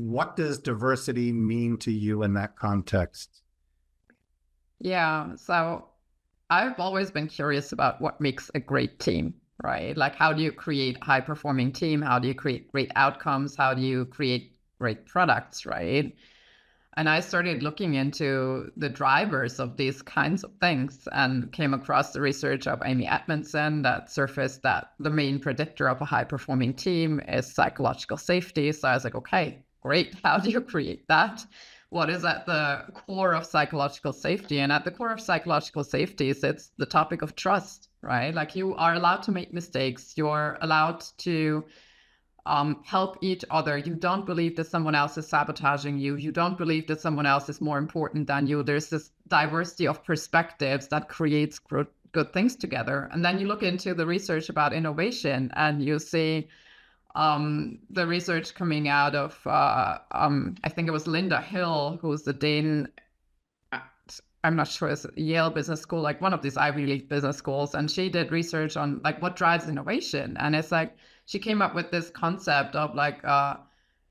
What does diversity mean to you in that context? Yeah, so I've always been curious about what makes a great team, right? Like, how do you create a high-performing team? How do you create great outcomes? How do you create great products, right? And I started looking into the drivers of these kinds of things and came across the research of Amy Edmondson that surfaced that the main predictor of a high-performing team is psychological safety. So I was like, okay, great. How do you create that? What is at the core of psychological safety? And at the core of psychological safety is it's the topic of trust, right? Like you are allowed to make mistakes. You're allowed to help each other. You don't believe that someone else is sabotaging you. You don't believe that someone else is more important than you. There's this diversity of perspectives that creates good things together. And then you look into the research about innovation and you see the research coming out of, I think it was Linda Hill, who's the Dane, I'm not sure, it's Yale Business School, like one of these Ivy League business schools. And she did research on like what drives innovation. And it's like, she came up with this concept of like a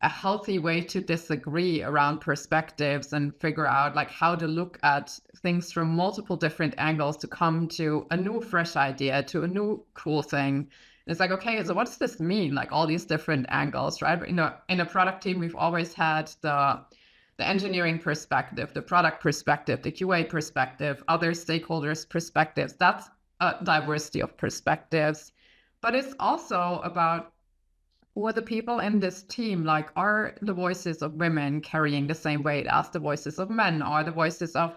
healthy way to disagree around perspectives and figure out like how to look at things from multiple different angles to come to a new fresh idea, to a new cool thing. And it's like, okay, so what does this mean? Like all these different angles, right? You know, in a product team, we've always had the engineering perspective, the product perspective, the QA perspective, other stakeholders' perspectives. That's a diversity of perspectives. But it's also about who are the people in this team? Like, are the voices of women carrying the same weight as the voices of men? Are the voices of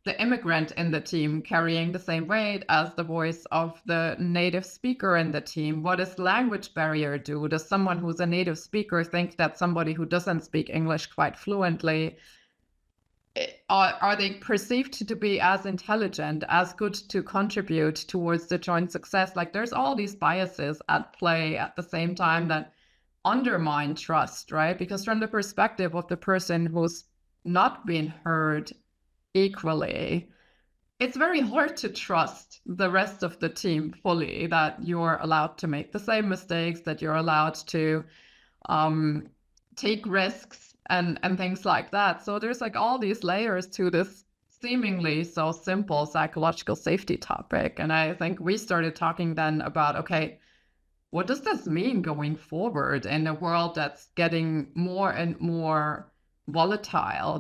the immigrant in the team carrying the same weight as the voice of the native speaker in the team? What does language barrier do? Does someone who's a native speaker think that somebody who doesn't speak English quite fluently, are they perceived to be as intelligent, as good to contribute towards the joint success? Like there's all these biases at play at the same time that undermine trust, right? Because from the perspective of the person who's not being heard equally, it's very hard to trust the rest of the team fully, that you're allowed to make the same mistakes, that you're allowed to take risks and things like that. So there's like all these layers to this seemingly so simple psychological safety topic. And I think we started talking then about, okay, what does this mean going forward in a world that's getting more and more volatile?